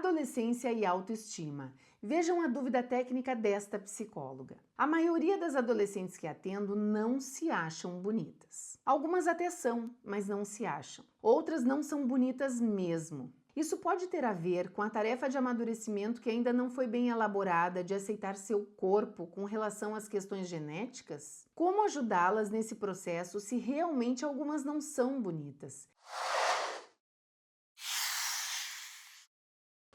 Adolescência e autoestima. Vejam a dúvida técnica desta psicóloga. A maioria das adolescentes que atendo não se acham bonitas. Algumas até são, mas não se acham. Outras não são bonitas mesmo. Isso pode ter a ver com a tarefa de amadurecimento que ainda não foi bem elaborada de aceitar seu corpo com relação às questões genéticas? Como ajudá-las nesse processo se realmente algumas não são bonitas?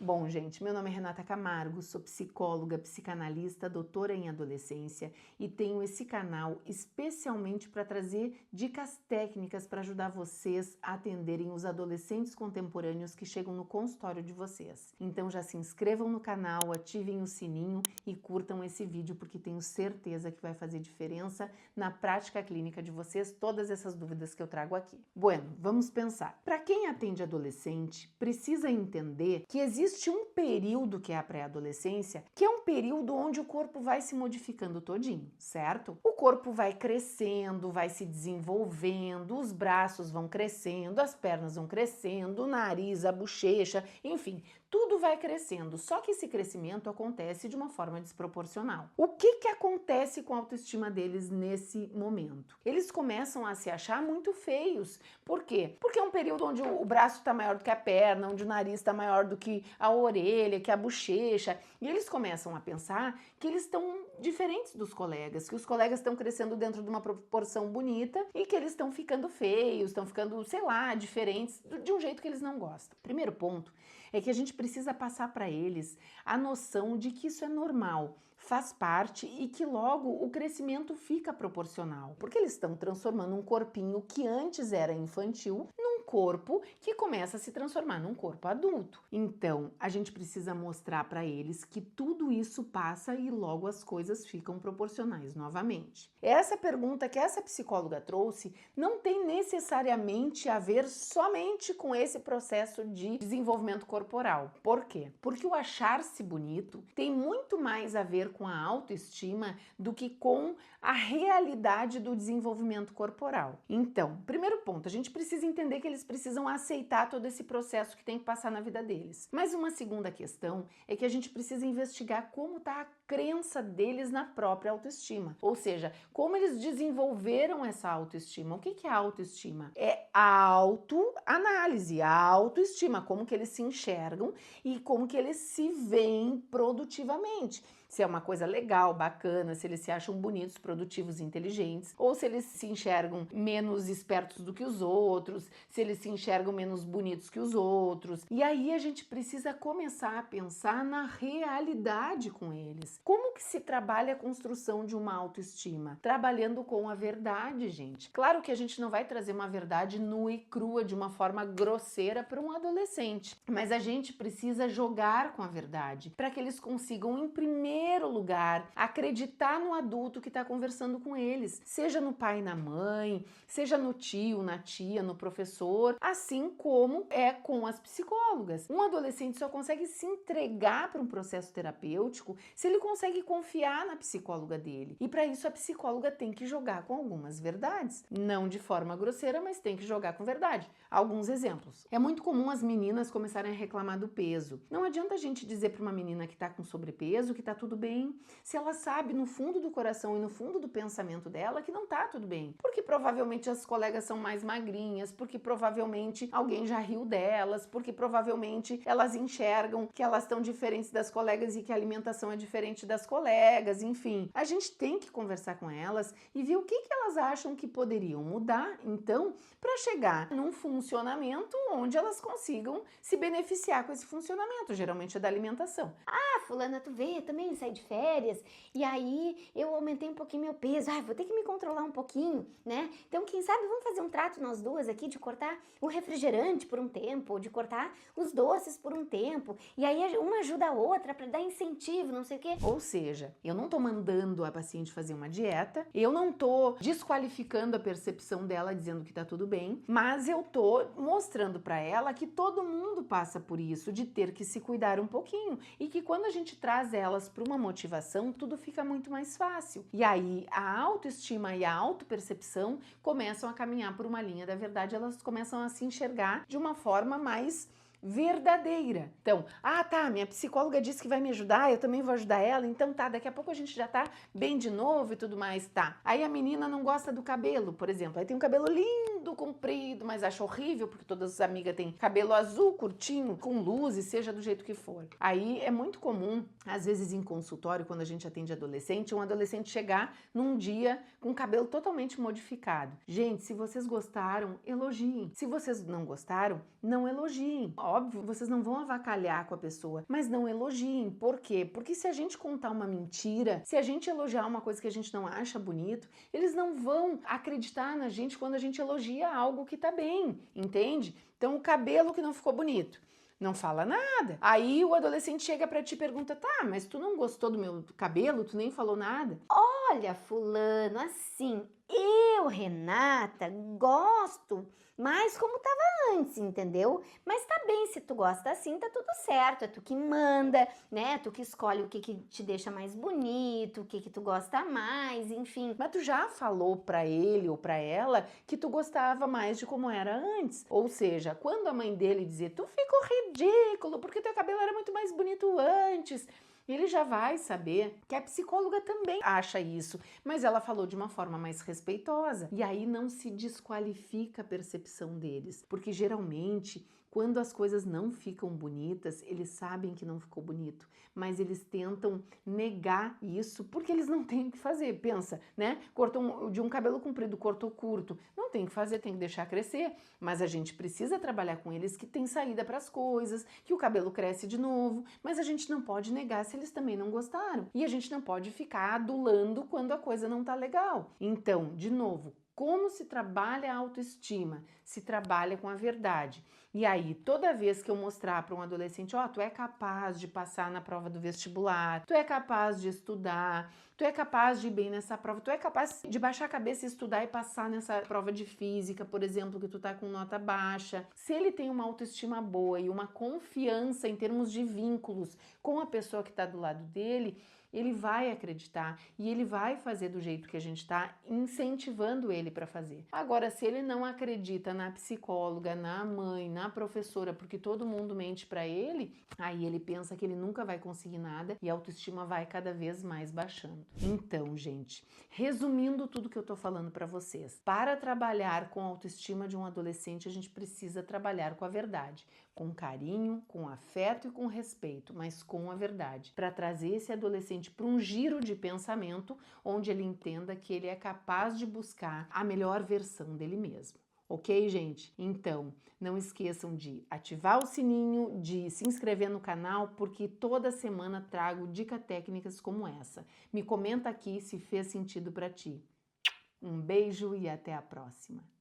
Bom, gente, meu nome é Renata Camargo, sou psicóloga, psicanalista, doutora em adolescência e tenho esse canal especialmente para trazer dicas técnicas para ajudar vocês a atenderem os adolescentes contemporâneos que chegam no consultório de vocês. Então já se inscrevam no canal, ativem o sininho e curtam esse vídeo porque tenho certeza que vai fazer diferença na prática clínica de vocês todas essas dúvidas que eu trago aqui. Bueno, vamos pensar. Para quem atende adolescente, precisa entender que existe um período que é a pré-adolescência, que é um período onde o corpo vai se modificando todinho, certo? O corpo vai crescendo, vai se desenvolvendo, os braços vão crescendo, as pernas vão crescendo, o nariz, a bochecha, enfim, tudo vai crescendo, só que esse crescimento acontece de uma forma desproporcional. O que acontece com a autoestima deles nesse momento? Eles começam a se achar muito feios. Por quê? Porque é um período onde o braço está maior do que a perna, onde o nariz está maior do que a orelha, que a bochecha, e eles começam a pensar que eles estão diferentes dos colegas, que os colegas estão crescendo dentro de uma proporção bonita e que eles estão ficando feios, estão ficando, sei lá, diferentes, de um jeito que eles não gostam. Primeiro ponto é que a gente precisa passar para eles a noção de que isso é normal, faz parte e que logo o crescimento fica proporcional, porque eles estão transformando um corpinho que antes era infantil num corpo que começa a se transformar num corpo adulto. Então, a gente precisa mostrar para eles que tudo isso passa e logo as coisas ficam proporcionais novamente. Essa pergunta que essa psicóloga trouxe não tem necessariamente a ver somente com esse processo de desenvolvimento corporal. Por quê? Porque o achar-se bonito tem muito mais a ver com a autoestima do que com a realidade do desenvolvimento corporal. Então, primeiro ponto, a gente precisa entender que eles precisam aceitar todo esse processo que tem que passar na vida deles. Mas uma segunda questão é que a gente precisa investigar como está a crença deles na própria autoestima. Ou seja, como eles desenvolveram essa autoestima. O que é a autoestima? É a autoanálise, a autoestima, como que eles se enxergam e como que eles se veem produtivamente. Se é uma coisa legal, bacana, se eles se acham bonitos, produtivos e inteligentes, ou se eles se enxergam menos espertos do que os outros, se eles se enxergam menos bonitos que os outros. E aí a gente precisa começar a pensar na realidade com eles. Como que se trabalha a construção de uma autoestima? Trabalhando com a verdade, gente. Claro que a gente não vai trazer uma verdade nua e crua de uma forma grosseira para um adolescente, mas a gente precisa jogar com a verdade para que eles consigam, em primeiro lugar, acreditar no adulto que está conversando com eles, seja no pai e na mãe, seja no tio, na tia, no professor, assim como é com as psicólogas. Um adolescente só consegue se entregar para um processo terapêutico se ele consegue confiar na psicóloga dele. E para isso a psicóloga tem que jogar com algumas verdades, não de forma grosseira, mas tem que jogar com verdade. Alguns exemplos. É muito comum as meninas começarem a reclamar do peso. Não adianta a gente dizer para uma menina que está com sobrepeso que está tudo bem, se ela sabe no fundo do coração e no fundo do pensamento dela que não tá tudo bem. Porque provavelmente as colegas são mais magrinhas, porque provavelmente alguém já riu delas, porque provavelmente elas enxergam que elas estão diferentes das colegas e que a alimentação é diferente das colegas, enfim. A gente tem que conversar com elas e ver o que elas acham que poderiam mudar, então, para chegar num funcionamento onde elas consigam se beneficiar com esse funcionamento, geralmente é da alimentação. Ah, fulana, tu vê, eu também saí de férias e aí eu aumentei um pouquinho meu peso, vou ter que me controlar um pouquinho, né? Então, quem sabe vamos fazer um trato nós duas aqui de cortar o refrigerante por um tempo, de cortar os doces por um tempo, e aí uma ajuda a outra para dar incentivo, não sei o quê. Ou seja, eu não tô mandando a paciente fazer uma dieta, eu não tô desqualificando a percepção dela dizendo que tá tudo bem, mas eu tô mostrando para ela que todo mundo passa por isso, de ter que se cuidar um pouquinho, e que quando a gente traz elas para uma motivação, tudo fica muito mais fácil. E aí a autoestima e a autopercepção começam a caminhar por uma linha da verdade, elas começam a se enxergar de uma forma mais verdadeira. Então, tá, minha psicóloga disse que vai me ajudar, eu também vou ajudar ela, então tá, daqui a pouco a gente já tá bem de novo e tudo mais, tá. Aí a menina não gosta do cabelo, por exemplo, aí tem um cabelo lindo, comprido, mas acha horrível porque todas as amigas têm cabelo azul, curtinho, com luzes, seja do jeito que for. Aí é muito comum, às vezes em consultório, quando a gente atende adolescente, um adolescente chegar num dia com o cabelo totalmente modificado. Gente, se vocês gostaram, elogiem. Se vocês não gostaram, não elogiem. Óbvio, vocês não vão avacalhar com a pessoa, mas não elogiem. Por quê? Porque se a gente contar uma mentira, se a gente elogiar uma coisa que a gente não acha bonito, eles não vão acreditar na gente quando a gente elogia algo que tá bem, entende? Então, o cabelo que não ficou bonito, não fala nada. Aí o adolescente chega pra ti e pergunta, tá, mas tu não gostou do meu cabelo? Tu nem falou nada? Olha, fulano, assim, eu, Renata, gosto mais como tava antes, entendeu? Mas tá bem, se tu gosta assim, tá tudo certo, é tu que manda, né? Tu que escolhe o que te deixa mais bonito, o que tu gosta mais, enfim. Mas tu já falou pra ele ou pra ela que tu gostava mais de como era antes. Ou seja, quando a mãe dele dizer, tu ficou ridículo porque teu cabelo era muito mais bonito antes, ele já vai saber que a psicóloga também acha isso, mas ela falou de uma forma mais respeitosa. E aí não se desqualifica a percepção deles, porque geralmente quando as coisas não ficam bonitas, eles sabem que não ficou bonito, mas eles tentam negar isso porque eles não têm o que fazer. Pensa, né? Cortou de um cabelo comprido, cortou curto. Não tem o que fazer, tem que deixar crescer. Mas a gente precisa trabalhar com eles que tem saída para as coisas, que o cabelo cresce de novo, mas a gente não pode negar se eles também não gostaram. E a gente não pode ficar adulando quando a coisa não tá legal. Então, de novo, como se trabalha a autoestima? Se trabalha com a verdade. E aí, toda vez que eu mostrar para um adolescente, tu é capaz de passar na prova do vestibular, tu é capaz de estudar, tu é capaz de ir bem nessa prova, tu é capaz de baixar a cabeça e estudar e passar nessa prova de física, por exemplo, que tu tá com nota baixa. Se ele tem uma autoestima boa e uma confiança em termos de vínculos com a pessoa que tá do lado dele, ele vai acreditar e ele vai fazer do jeito que a gente está incentivando ele para fazer. Agora, se ele não acredita na psicóloga, na mãe, na professora, porque todo mundo mente para ele, aí ele pensa que ele nunca vai conseguir nada e a autoestima vai cada vez mais baixando. Então, gente, resumindo tudo que eu tô falando para vocês, para trabalhar com a autoestima de um adolescente, a gente precisa trabalhar com a verdade, com carinho, com afeto e com respeito, mas com a verdade, para trazer esse adolescente para um giro de pensamento onde ele entenda que ele é capaz de buscar a melhor versão dele mesmo. Ok, gente? Então, não esqueçam de ativar o sininho, de se inscrever no canal, porque toda semana trago dicas técnicas como essa. Me comenta aqui se fez sentido para ti. Um beijo e até a próxima!